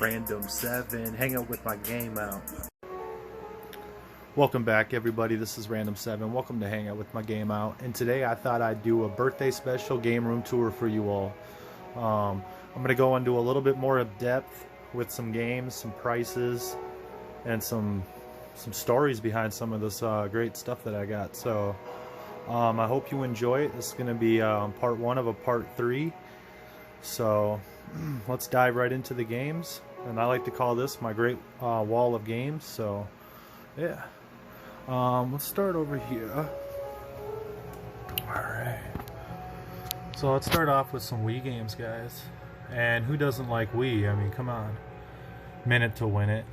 Random 7, hang out with my game out. Welcome back, everybody. This is Random 7. Welcome to Hang Out with My Game Out. And today I thought I'd do a birthday special game room tour for you all. I'm going to go into a little bit more of depth with some games, some prices, and some stories behind some of this great stuff that I got. So I hope you enjoy it. This is going to be part 1 of a part 3. So let's dive right into the games. And I like to call this my great wall of games. So yeah. Let's start over here. Alright. So let's start off with some Wii games, guys. And who doesn't like Wii? I mean, come on. Minute to Win It.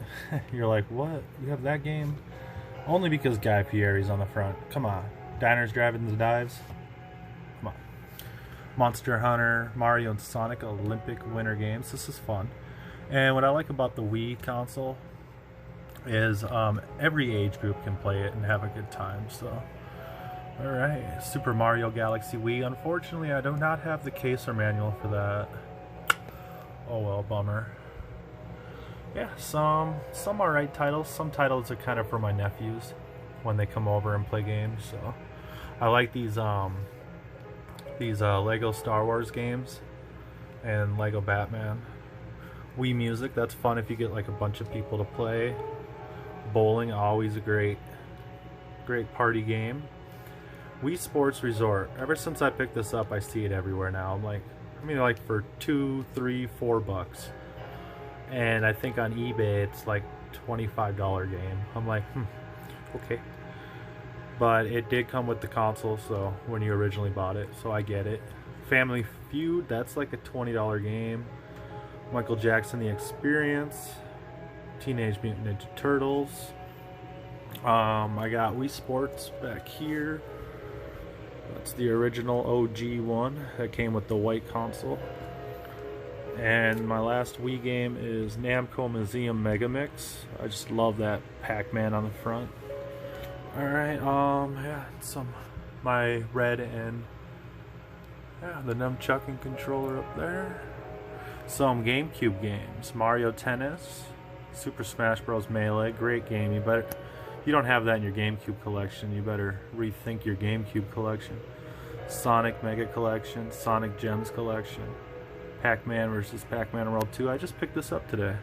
You're like, what? You have that game? Only because Guy Fieri's on the front. Come on. Diners, Drive-Ins, and Dives. Come on. Monster Hunter, Mario, and Sonic Olympic Winter Games. This is fun. And what I like about the Wii console is every age group can play it and have a good time. So alright, Super Mario Galaxy Wii. Unfortunately, I do not have the case or manual for that. Oh well, bummer. Yeah, some alright titles. Some titles are kind of for my nephews when they come over and play games. So I like these Lego Star Wars games and Lego Batman. Wii Music, that's fun if you get like a bunch of people to play. Bowling, always a great party game. Wii Sports Resort. Ever since I picked this up, I see it everywhere now. I'm like, I mean, like for $2, $3, $4, and I think on eBay it's like $25 game. I'm like, okay. But it did come with the console, so when you originally bought it, so I get it. Family Feud, that's like a $20 game. Michael Jackson: The Experience. Teenage Mutant Ninja Turtles. I got Wii Sports back here. That's the original OG one that came with the white console. And my last Wii game is Namco Museum Mega Mix. I just love that Pac-Man on the front. Alright, yeah, my red and the nunchucking controller up there. Some GameCube games. Mario Tennis. Super Smash Bros. Melee, great game. You don't have that in your GameCube collection. You better rethink your GameCube collection. Sonic Mega Collection, Sonic Gems Collection, Pac-Man vs. Pac-Man World 2. I just picked this up today.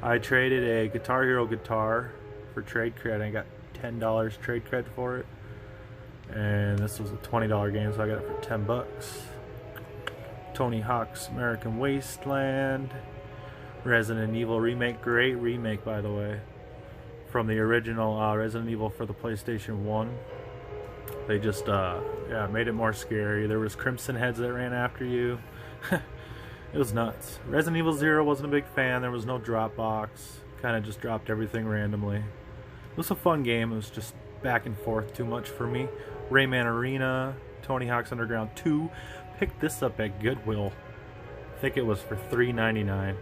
I traded a Guitar Hero guitar for trade credit. I got $10 trade credit for it, and this was a $20 game, so I got it for $10. Tony Hawk's American Wasteland. Resident Evil remake, great remake by the way, from the original Resident Evil for the PlayStation 1. They just yeah, made it more scary. There was Crimson Heads that ran after you. It was nuts. Resident Evil 0 wasn't a big fan. There was no drop box. Kind of just dropped everything randomly. It was a fun game. It was just back and forth too much for me. Rayman Arena, Tony Hawk's Underground 2. Picked this up at Goodwill. I think it was for $3.99.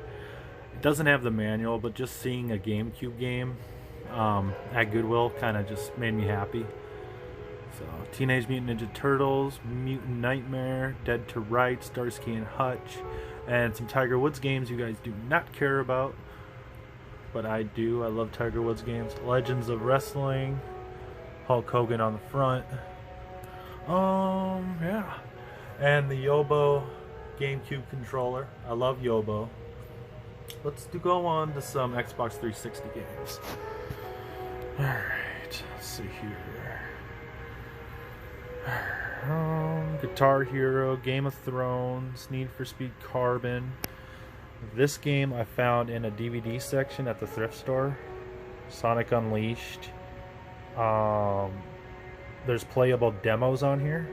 It doesn't have the manual, but just seeing a GameCube game at Goodwill kind of just made me happy. So, Teenage Mutant Ninja Turtles, Mutant Nightmare, Dead to Rights, Starsky and Hutch, and some Tiger Woods games you guys do not care about, but I do. I love Tiger Woods games. Legends of Wrestling, Hulk Hogan on the front. Yeah. And the Yobo GameCube controller. I love Yobo. Let's go on to some Xbox 360 games. Alright, let's see here. Guitar Hero, Game of Thrones, Need for Speed Carbon. This game I found in a DVD section at the thrift store. Sonic Unleashed. There's playable demos on here.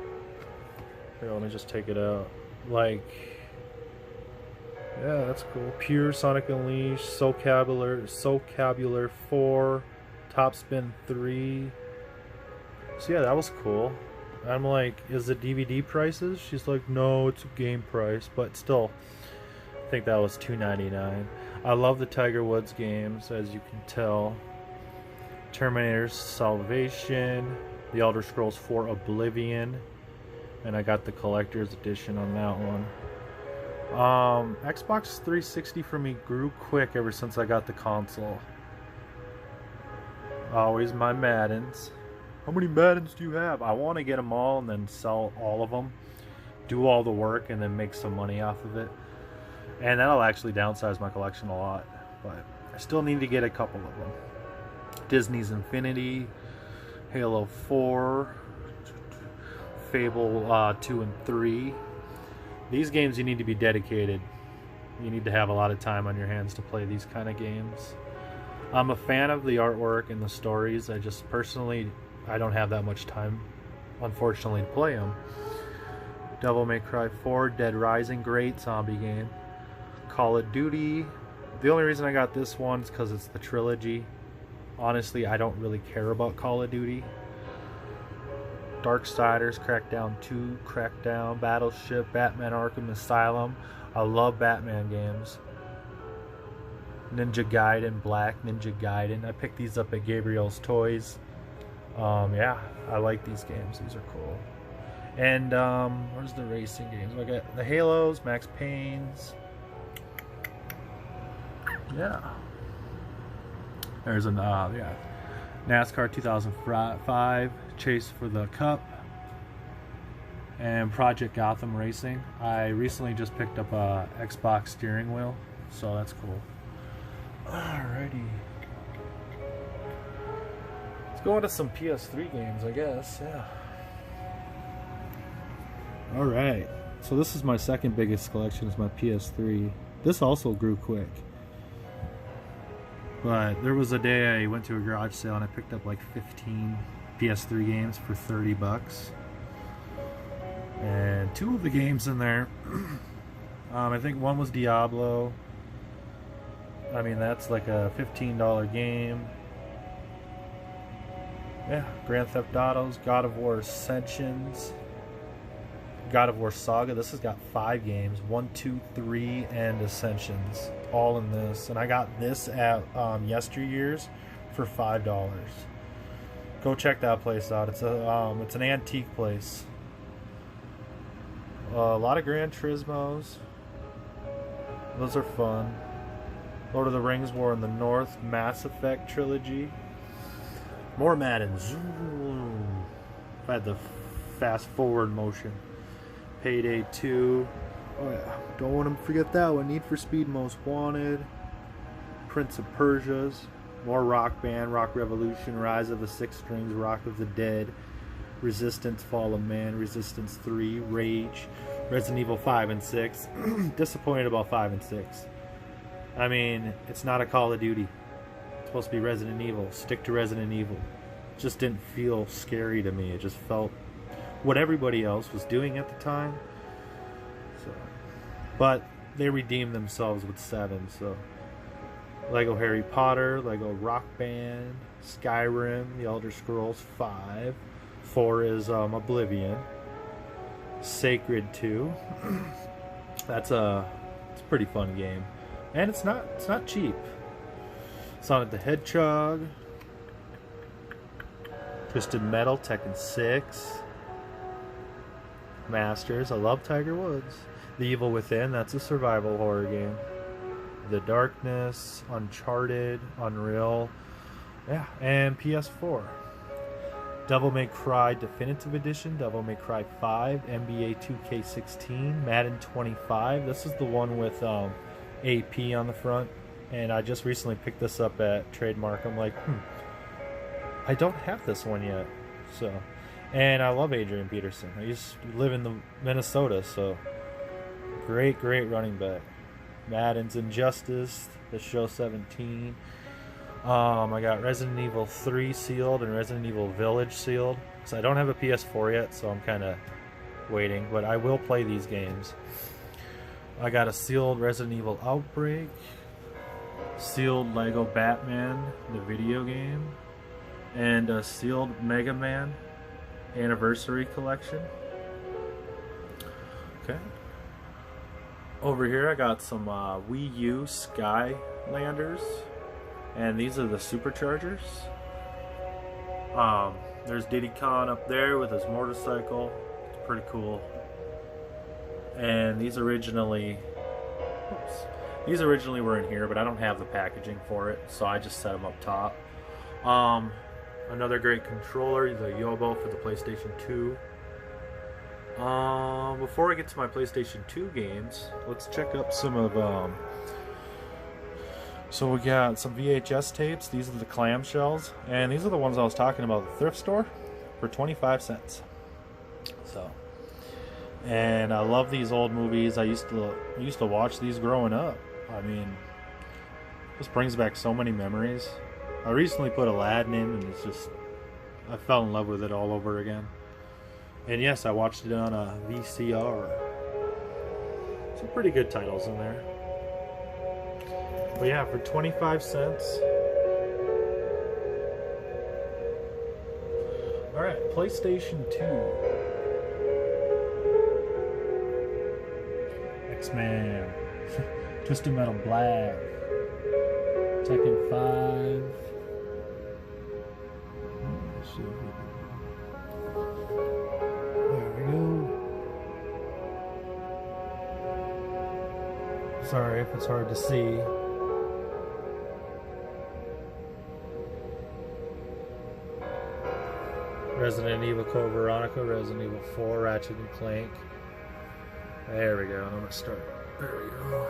Here, let me just take it out. Like, yeah, that's cool. Pure Sonic Unleashed, Soulcabular 4, Topspin 3. So yeah, that was cool. I'm like, is it DVD prices? She's like, no, it's a game price, but still, I think that was $2.99. I love the Tiger Woods games, as you can tell. Terminator Salvation, The Elder Scrolls 4 Oblivion, and I got the collector's edition on that one. Xbox 360 for me grew quick ever since I got the console. Always my Maddens. How many Maddens do you have? I want to get them all and then sell all of them, do all the work, and then make some money off of it. And that'll actually downsize my collection a lot. But I still need to get a couple of them. Disney's Infinity, Halo 4, Fable 2 and 3. These games you need to be dedicated. You need to have a lot of time on your hands to play these kind of games. I'm a fan of the artwork and the stories. I just personally, I don't have that much time, unfortunately, to play them. Devil May Cry 4, Dead Rising, great zombie game. Call of Duty. The only reason I got this one is because it's the trilogy. Honestly, I don't really care about Call of Duty. Darksiders, Crackdown 2, Crackdown, Battleship, Batman Arkham Asylum. I love Batman games. Ninja Gaiden, Black Ninja Gaiden. I picked these up at Gabriel's Toys. Yeah, I like these games. These are cool. And where's the racing games? I got the Halos, Max Payne's. Yeah. There's an yeah, NASCAR 2005, Chase for the Cup, and Project Gotham Racing. I recently just picked up a Xbox steering wheel, so that's cool. Alrighty. Let's go into some PS3 games, I guess. Yeah. Alright. So this is my second biggest collection, is my PS3. This also grew quick. But there was a day I went to a garage sale and I picked up like 15 PS3 games for 30 bucks. And two of the games in there, I think one was Diablo. I mean, that's like a $15 game. Yeah, Grand Theft Autos, God of War Ascensions, God of War Saga. This has got 5 games, 1, 2, 3, and Ascensions, all in this. And I got this at Yesteryears for $5. Go check that place out. It's an antique place. A lot of Gran Turismos. Those are fun. Lord of the Rings, War in the North, Mass Effect trilogy. More Madden. Zoom. I had the fast forward motion. Payday 2. Oh yeah, don't want to forget that one. Need for Speed Most Wanted. Prince of Persia's. More Rock Band, Rock Revolution, Rise of the Six Strings, Rock of the Dead, Resistance, Fall of Man, Resistance 3, Rage, Resident Evil 5 and 6. Disappointed about 5 and 6. I mean, it's not a Call of Duty. It's supposed to be Resident Evil. Stick to Resident Evil. It just didn't feel scary to me. It just felt what everybody else was doing at the time. So, but they redeemed themselves with 7. So, Lego Harry Potter, Lego Rock Band, Skyrim, The Elder Scrolls 5. 4 is Oblivion. Sacred 2. It's a pretty fun game. And it's not cheap. Sonic the Hedgehog, Twisted Metal, Tekken 6, Masters. I love Tiger Woods. The Evil Within, that's a survival horror game. The Darkness, Uncharted, Unreal, yeah, and PS4. Devil May Cry Definitive Edition, Devil May Cry 5, NBA 2K16, Madden 25. This is the one with AP on the front, and I just recently picked this up at Trademark. I'm like, I don't have this one yet. So, and I love Adrian Peterson. I used to live in the Minnesota, so great running back. Madden's Injustice, The Show 17. I got Resident Evil 3 sealed and Resident Evil Village sealed. So I don't have a PS4 yet, so I'm kind of waiting, but I will play these games. I got a sealed Resident Evil Outbreak, sealed Lego Batman, the video game, and a sealed Mega Man Anniversary Collection. Okay. Over here I got some Wii U Skylanders, and these are the Superchargers. There's Diddy Kong up there with his motorcycle. It's pretty cool. And these originally Oops. These originally were in here, but I don't have the packaging for it, so I just set them up top. Another great controller, the Yobo for the PlayStation 2. Before I get to my PlayStation 2 games, let's check up some of, so we got some VHS tapes. These are the clamshells, and these are the ones I was talking about at the thrift store for 25 cents. So, and I love these old movies. I used to watch these growing up. I mean, this brings back so many memories. I recently put Aladdin in, and it's just, I fell in love with it all over again. And yes, I watched it on a VCR. Some pretty good titles in there. But yeah, for 25 cents. Alright, PlayStation 2. X-Men. Twisted Metal Black. Tekken 5. There we go. Sorry if it's hard to see. Resident Evil Code Veronica, Resident Evil 4, Ratchet and Clank. There we go. I'm gonna start. There we go.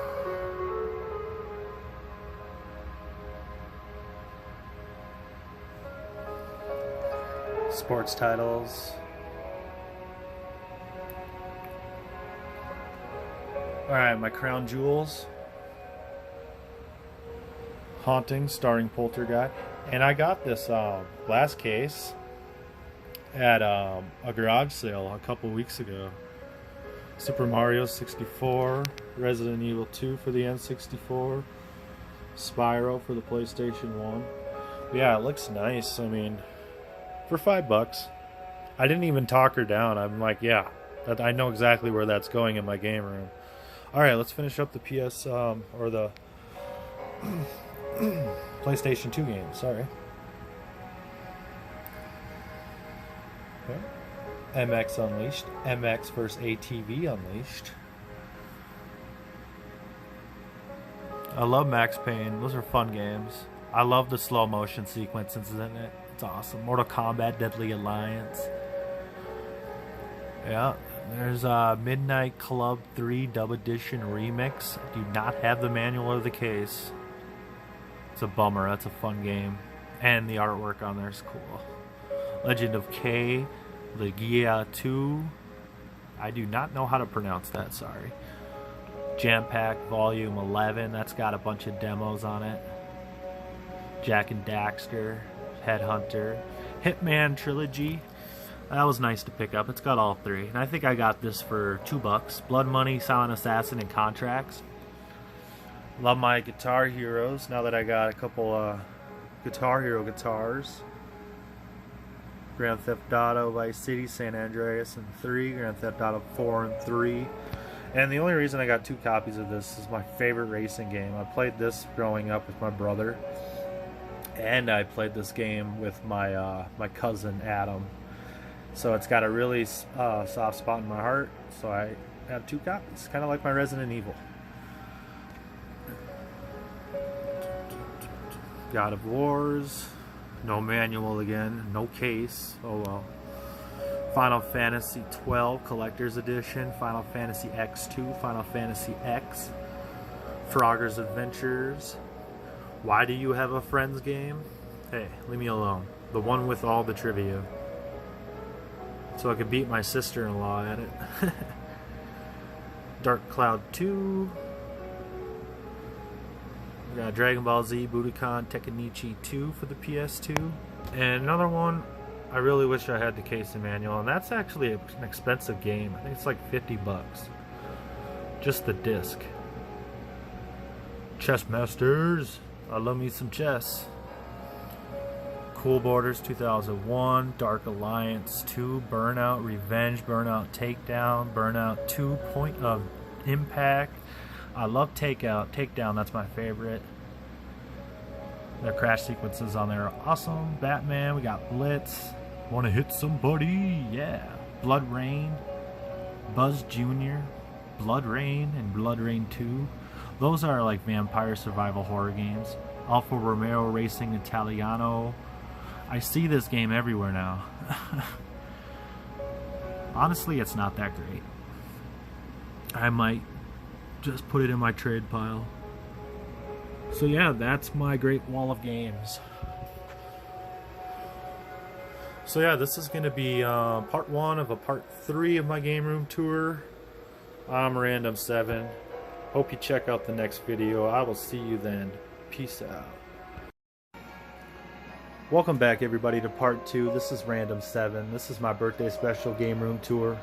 Sports titles. Alright, my crown jewels. Haunting, starring Poltergeist. And I got this glass case at a garage sale a couple weeks ago. Super Mario 64, Resident Evil 2 for the N64, Spyro for the PlayStation 1. But yeah, it looks nice. I mean, for $5, I didn't even talk her down. I'm like, yeah, I know exactly where that's going in my game room. All right, let's finish up the PS or the PlayStation 2 game. Sorry. Okay. MX Unleashed, MX vs. ATV Unleashed. I love Max Payne. Those are fun games. I love the slow motion sequences in it. It's awesome. Mortal Kombat Deadly Alliance. Yeah. There's Midnight Club 3 Dub Edition Remix. I do not have the manual or the case. It's a bummer. That's a fun game. And the artwork on there is cool. Legend of K, Legia 2. I do not know how to pronounce that, sorry. Jam Pack Volume 11. That's got a bunch of demos on it. Jak and Daxter, Headhunter. Hitman Trilogy. That was nice to pick up. It's got all three. And I think I got this for $2. Blood Money, Silent Assassin, and Contracts. Love my Guitar Heroes now that I got a couple Guitar Hero guitars. Grand Theft Auto, Vice City, San Andreas, and 3. Grand Theft Auto 4 and 3. And the only reason I got 2 copies of this is my favorite racing game. I played this growing up with my brother. And I played this game with my my cousin Adam. So it's got a really soft spot in my heart. So I have 2 copies. Kind of like my Resident Evil. God of Wars. No manual again. No case. Oh well. Final Fantasy 12 Collector's Edition. Final Fantasy X2. Final Fantasy X. Frogger's Adventures. Why Do You Have a Friends game? Hey, leave me alone. The one with all the trivia. So I could beat my sister-in-law at it. Dark Cloud 2. We got Dragon Ball Z Budokan Tenkaichi 2 for the PS2. And another one, I really wish I had the case and manual, and that's actually an expensive game. I think it's like $50. Just the disc. Chess Masters. I love me some chess. Cool Borders 2001, Dark Alliance 2, Burnout Revenge, Burnout Takedown, Burnout 2 Point of Impact. I love Takedown, that's my favorite. The crash sequences on there are awesome. Batman, we got Blitz, Wanna Hit Somebody, yeah. Blood Rain, Buzz Jr., Blood Rain, and Blood Rain 2. Those are like vampire survival horror games. Alfa Romeo Racing Italiano. I see this game everywhere now. Honestly, it's not that great. I might just put it in my trade pile. So yeah, that's my great wall of games. So yeah, this is going to be part 1 of a part 3 of my game room tour. I'm Random7. Hope you check out the next video. I will see you then. Peace out. Welcome back everybody to part 2. This is Random7. This is my birthday special game room tour.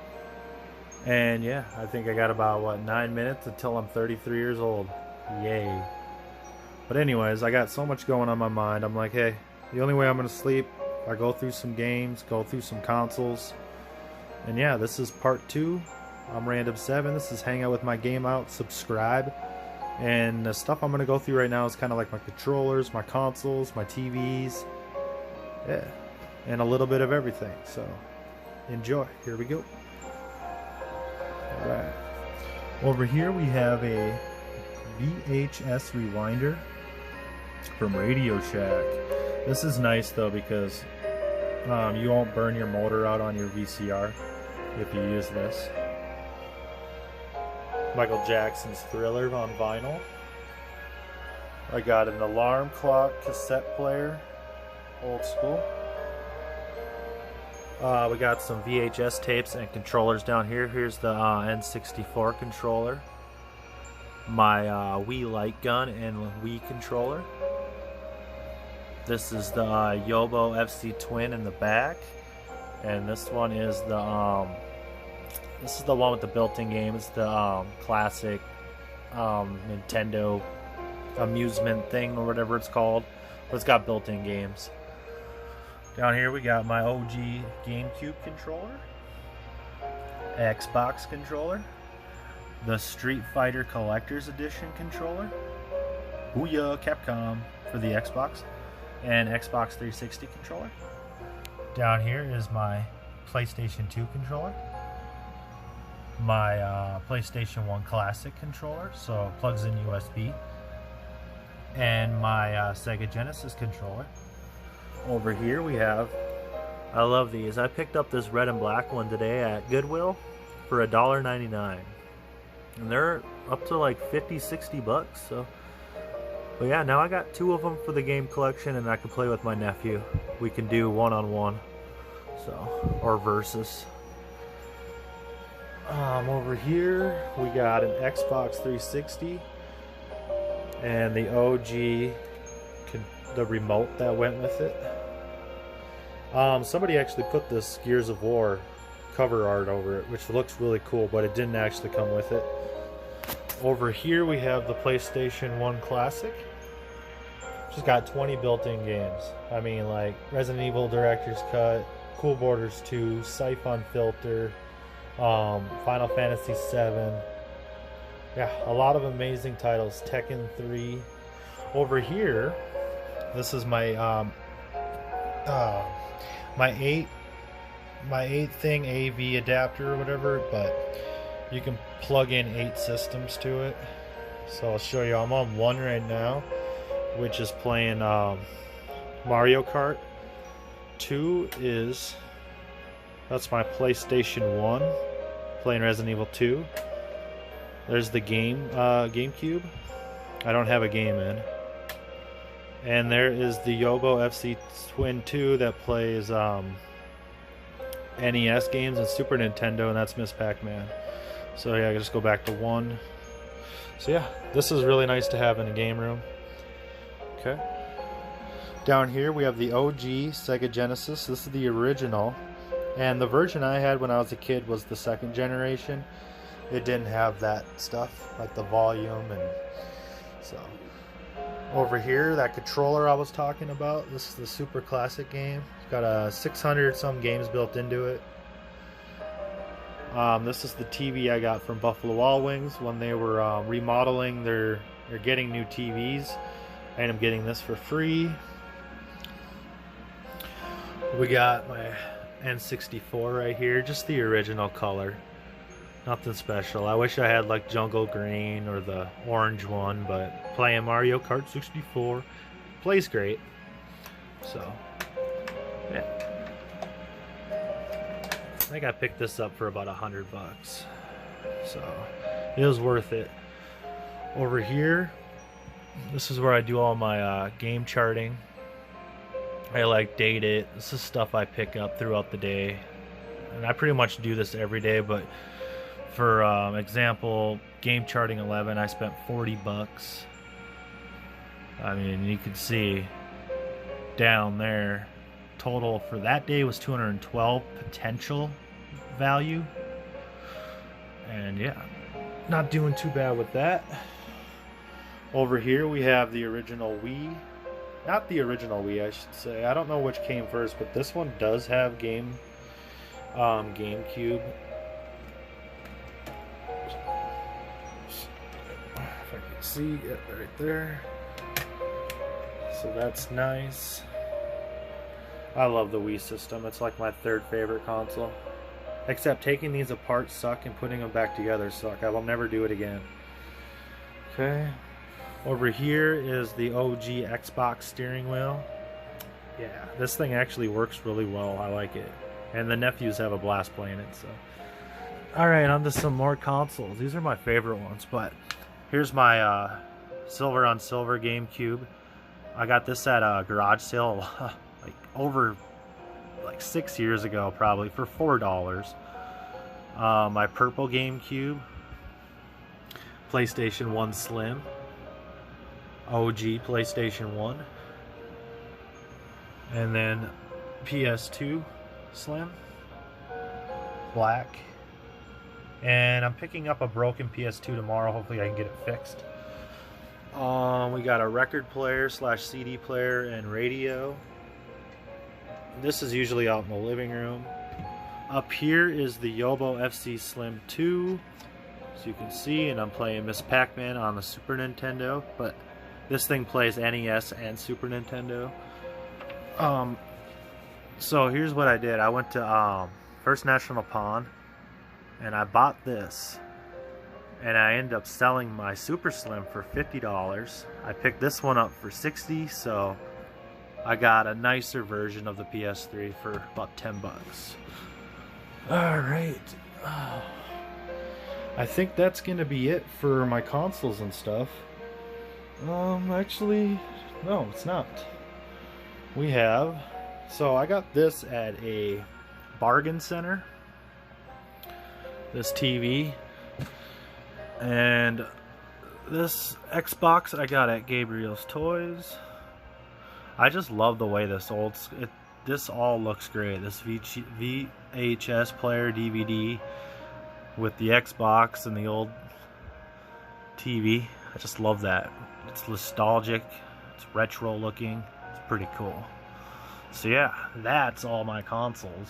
And yeah, I think I got about, what, 9 minutes until I'm 33 years old. Yay. But anyways, I got so much going on my mind. I'm like, hey, the only way I'm going to sleep, I go through some games, go through some consoles. And yeah, this is part 2. I'm Random7. This is Hang Out With My Game Out. Subscribe. And the stuff I'm going to go through right now is kind of like my controllers, my consoles, my TVs. Yeah. And a little bit of everything. So, enjoy. Here we go. Alright. Over here we have a VHS rewinder from Radio Shack. This is nice though because you won't burn your motor out on your VCR if you use this. Michael Jackson's Thriller on vinyl. I got an alarm clock cassette player, old school. We got some VHS tapes and controllers down here. Here's the N64 controller, my Wii light gun and Wii controller. This is the Yobo FC Twin in the back, and this one is the one with the built-in game. It's the classic Nintendo amusement thing or whatever it's called, but it's got built-in games. Down here we got my OG GameCube controller, Xbox controller, the Street Fighter Collector's Edition controller, Booyah Capcom for the Xbox, and Xbox 360 controller. Down here is my PlayStation 2 controller, my PlayStation 1 Classic controller, so it plugs in USB, and my Sega Genesis controller. Over here we have, I love these. I picked up this red and black one today at Goodwill for $1.99. And they're up to like 50-60 bucks. So, but yeah, now I got 2 of them for the game collection, and I can play with my nephew. We can do one-on-one, so, or versus. Over here we got an Xbox 360 and the OG, the remote that went with it. Somebody actually put this Gears of War cover art over it, which looks really cool, but it didn't actually come with it. Over here we have the PlayStation 1 Classic. Just got 20 built-in games. I mean, like Resident Evil Director's Cut, Cool Borders 2, Siphon Filter, Final Fantasy 7. Yeah, a lot of amazing titles. Tekken 3. Over here, this is my my 8 thing AV adapter or whatever, but you can plug in 8 systems to it. So I'll show you. I'm on 1 right now, which is playing Mario Kart. 2 is, that's my PlayStation 1 playing Resident Evil 2. There's the GameCube. I don't have a game in. And there is the Yobo FC Twin 2 that plays NES games and Super Nintendo, and that's Miss Pac-Man. So yeah, I just go back to 1. So yeah, this is really nice to have in a game room. Okay. Down here we have the OG Sega Genesis. This is the original. And the version I had when I was a kid was the 2nd generation. It didn't have that stuff, like the volume, and so. Over here, that controller I was talking about, this is the super classic game. It's got 600 some games built into it. This is the TV I got from Buffalo Wild Wings when they were remodeling they're getting new TVs. I ended up getting this for free. We got my N64 right here, just the original color. Nothing special. I wish I had like Jungle Green or the orange one, but playing Mario Kart 64 plays great. So, yeah. I think I picked this up for about $100. So, it was worth it. Over here, this is where I do all my game charting. I like date it. This is stuff I pick up throughout the day. And I pretty much do this every day, but for example, game charting 11, I spent $40. I mean, you can see down there, total for that day was 212 potential value. And yeah, not doing too bad with that. Over here we have the original Wii. Not the original Wii, I should say. I don't know which came first, but this one does have GameCube. If I can see it right there. So that's nice. I love the Wii system. It's like my third favorite console. Except taking these apart suck and putting them back together suck. I will never do it again. Okay. Over here is the OG Xbox steering wheel. Yeah, this thing actually works really well. I like it. And the nephews have a blast playing it, so. Alright, on to some more consoles. These are my favorite ones, but here's my silver on silver GameCube. I got this at a garage sale like over 6 years ago, probably, for $4. My purple GameCube. PlayStation 1 Slim. OG PlayStation 1. And then PS2 Slim. Black. And I'm picking up a broken PS2 tomorrow. Hopefully I can get it fixed. We got a record player / CD player and radio. This is usually out in the living room. Up here is the Yobo FC Slim 2. So you can see, and I'm playing Miss Pac-Man on the Super Nintendo, but this thing plays NES and Super Nintendo. So here's what I did. I went to First National Pawn, and I bought this. And I ended up selling my Super Slim for $50. I picked this one up for $60, so I got a nicer version of the PS3 for about $10. Alright. I think that's gonna be it for my consoles and stuff. Actually, no, it's not. We have, so I got this at a bargain center, this TV, and this Xbox I got at Gabriel's Toys. I just love the way this this all looks great. This VHS player DVD with the Xbox and the old TV. I just love that. It's nostalgic, it's retro looking, it's pretty cool. So yeah, that's all my consoles.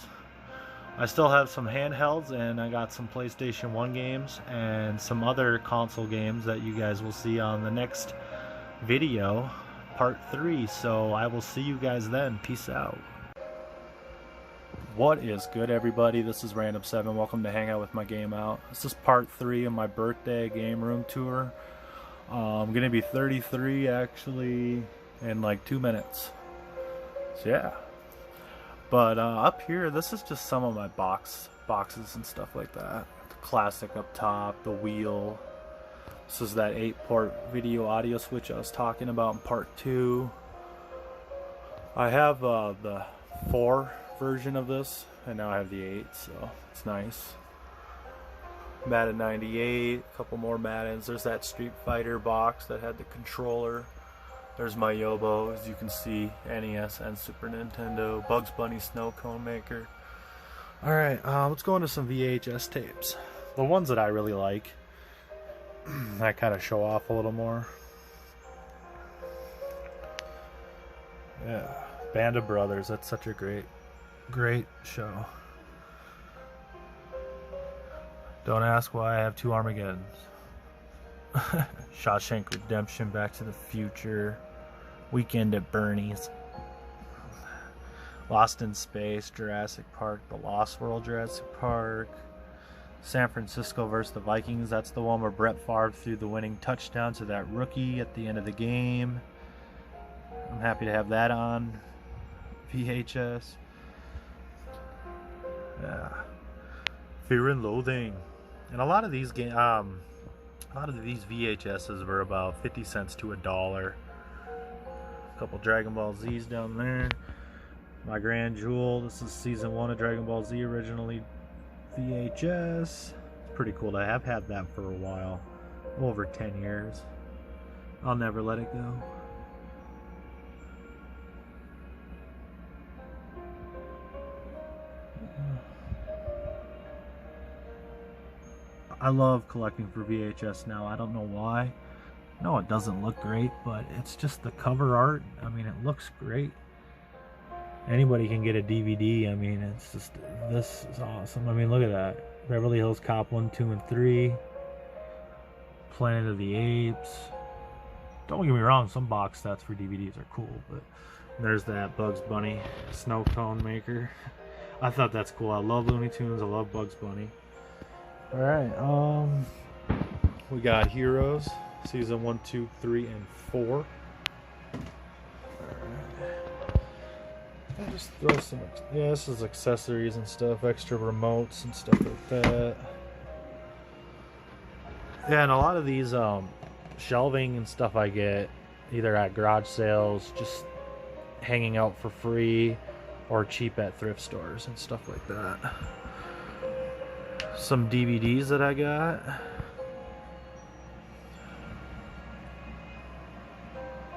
I still have some handhelds, and I got some PlayStation 1 games and some other console games that you guys will see on the next video, part 3. So I will see you guys then. Peace out. What is good, everybody? This is Random7. Welcome to hang out with my game out. This is part 3 of my birthday game room tour. I'm gonna be 33 actually in like 2 minutes. So yeah. But up here, this is just some of my boxes and stuff like that. The classic up top, the wheel. This is that 8-port video audio switch I was talking about in part 2. I have the 4 version of this, and now I have the 8, so it's nice. Madden 98, a couple more Maddens. There's that Street Fighter box that had the controller. There's my Yobo, as you can see, NES and Super Nintendo. Bugs Bunny Snow Cone Maker. Alright, let's go into some VHS tapes. The ones that I really like. That kind of show off a little more. Yeah, Band of Brothers, that's such a great show. Don't ask why I have 2 Armageddons. Shawshank Redemption, Back to the Future, Weekend at Bernie's, Lost in Space, Jurassic Park, The Lost World Jurassic Park, San Francisco versus the Vikings. That's the one where Brett Favre threw the winning touchdown to that rookie at the end of the game. I'm happy to have that on VHS. Yeah. Fear and Loathing. And a lot of these VHSs were about 50 cents to $1. A couple Dragon Ball Z's down there. My Grand Jewel. This is season 1 of Dragon Ball Z, originally VHS. Pretty cool to have had that for a while. Over 10 years. I'll never let it go. I love collecting for VHS now. I don't know why. No, it doesn't look great, but it's just the cover art. I mean, it looks great. Anybody can get a DVD. I mean, it's just, this is awesome. I mean, look at that. Beverly Hills Cop 1, 2, and 3. Planet of the Apes. Don't get me wrong, some box sets for DVDs are cool, but there's that Bugs Bunny snow cone maker. I thought that's cool. I love Looney Tunes. I love Bugs Bunny. Alright, we got Heroes, season 1, 2, 3, and 4. I'll just throw some, yeah, this is accessories and stuff, extra remotes and stuff like that. Yeah, and a lot of these shelving and stuff I get either at garage sales, just hanging out for free, or cheap at thrift stores and stuff like that. Some DVDs that I got.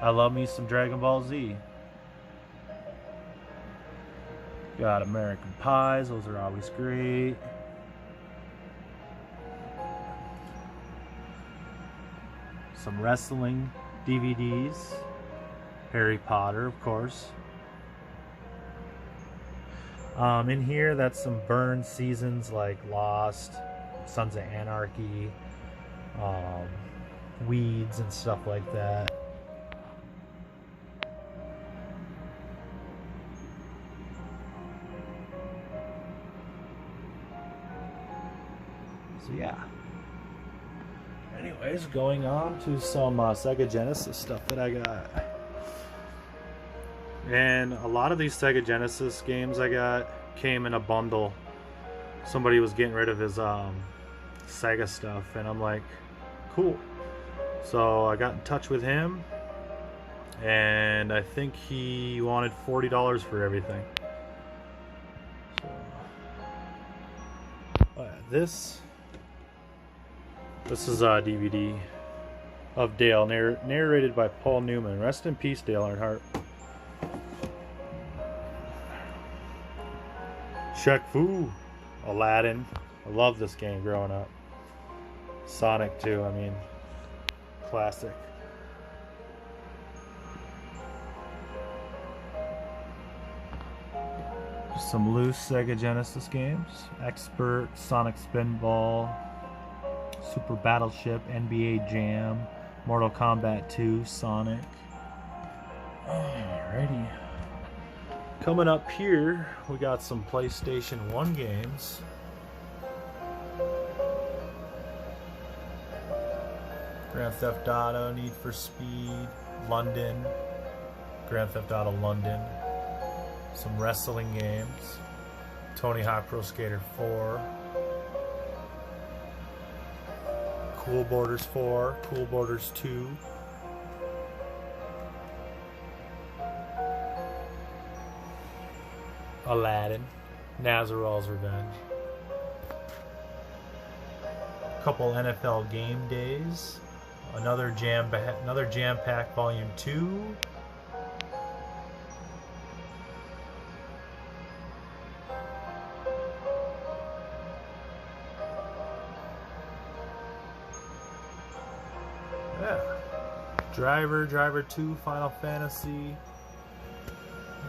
I love me some Dragon Ball Z. Got American Pies, those are always great. Some wrestling DVDs. Harry Potter, of course. In here, that's some Burn seasons like Lost, Sons of Anarchy, Weeds, and stuff like that. So yeah. Anyways, going on to some Sega Genesis stuff that I got. And a lot of these Sega Genesis games I got came in a bundle. Somebody was getting rid of his Sega stuff, and I'm like, cool. So I got in touch with him, and I think he wanted $40 for everything. So, this is a DVD of Dale, narrated by Paul Newman. Rest in peace, Dale Earnhardt. Shaq Fu, Aladdin. I love this game growing up. Sonic 2, I mean, classic. Some loose Sega Genesis games. Expert, Sonic Spinball, Super Battleship, NBA Jam, Mortal Kombat 2, Sonic. Alrighty. Coming up here, we got some PlayStation 1 games. Grand Theft Auto, Need for Speed, London, Grand Theft Auto London. Some wrestling games. Tony Hawk Pro Skater 4. Cool Borders 4, Cool Borders 2. Aladdin, Nazaral's Revenge. A couple NFL game days. Another Jam Pack Volume 2. Yeah. Driver 2, Final Fantasy.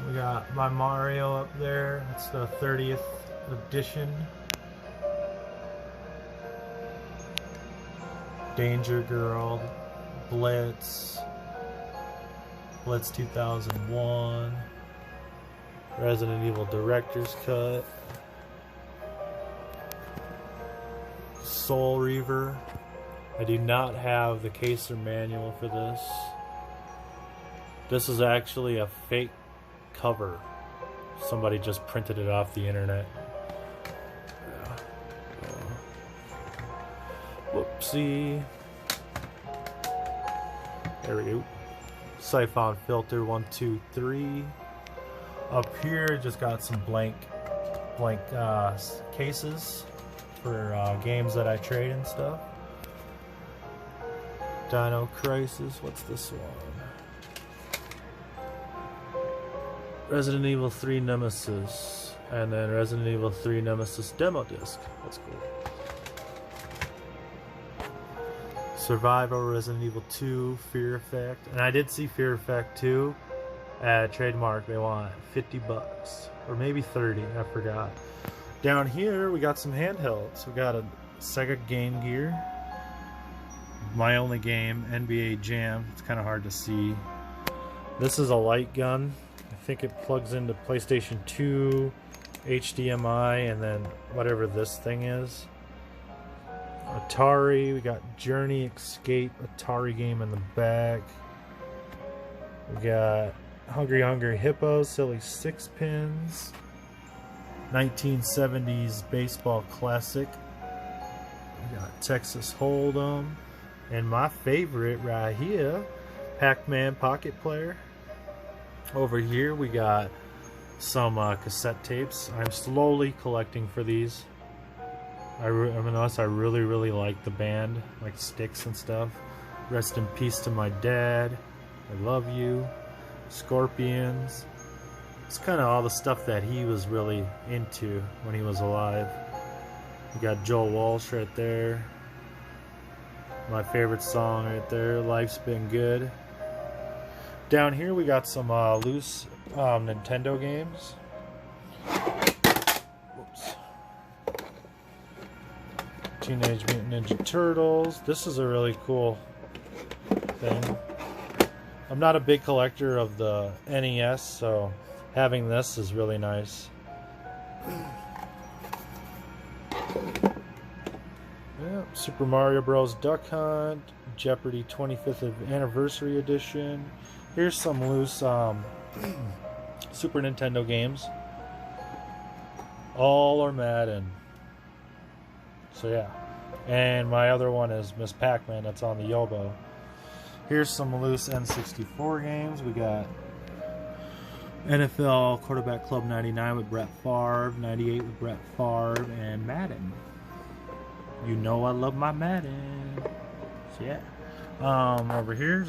We got my Mario up there. It's the 30th edition. Danger Girl, Blitz 2001, Resident Evil Director's Cut. Soul Reaver. I do not have the case or manual for this. This is actually a fake cover. Somebody just printed it off the internet. Whoopsie. There we go. Siphon filter 1, 2, 3. Up here, just got some blank cases for games that I trade and stuff. Dino Crisis. What's this one? Resident Evil 3 Nemesis, and then Resident Evil 3 Nemesis demo disc. That's cool. Survival, Resident Evil 2, Fear Effect, and I did see Fear Effect 2 at Trademark. They want $50 or maybe 30. I forgot. Down here we got some handhelds. We got a Sega Game Gear. My only game, NBA Jam. It's kind of hard to see. This is a light gun. I think it plugs into PlayStation 2, HDMI, and then whatever this thing is. Atari, we got Journey Escape Atari game in the back. We got Hungry Hippos, Silly Six Pins, 1970s baseball classic. We got Texas Hold'em, and my favorite right here, Pac-Man Pocket Player. Over here we got some cassette tapes. I'm slowly collecting for these. I really like the band, like Styx and stuff. Rest in peace to my dad. I love you. Scorpions. It's kind of all the stuff that he was really into when he was alive. We got Joel Walsh right there. My favorite song right there, Life's Been Good. Down here we got some loose Nintendo games. Whoops. Teenage Mutant Ninja Turtles. This is a really cool thing. I'm not a big collector of the NES, so having this is really nice. Yeah, Super Mario Bros. Duck Hunt, Jeopardy 25th Anniversary Edition. Here's some loose Super Nintendo games. All are Madden. So yeah. And my other one is Miss Pac-Man, that's on the Yobo. Here's some loose N64 games. We got NFL Quarterback Club 99 with Brett Favre, 98 with Brett Favre, and Madden. You know I love my Madden. So yeah. Over here,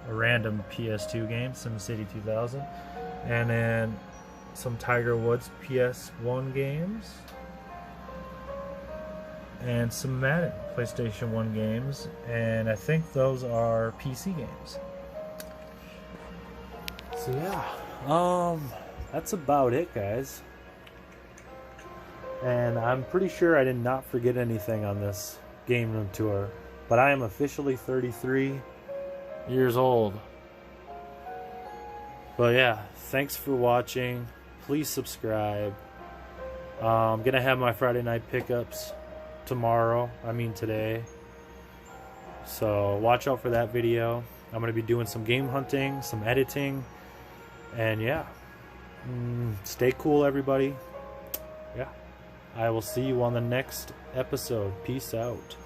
a random PS2 game, SimCity 2000, and then some Tiger Woods PS1 games, and some Madden PlayStation 1 games, and I think those are PC games. So yeah, that's about it, guys. And I'm pretty sure I did not forget anything on this game room tour, but I am officially 33 years old. But yeah, thanks for watching. Please subscribe. I'm gonna have my Friday night pickups today. So watch out for that video. I'm gonna be doing some game hunting, some editing, and yeah, stay cool, everybody. Yeah, I will see you on the next episode. Peace out.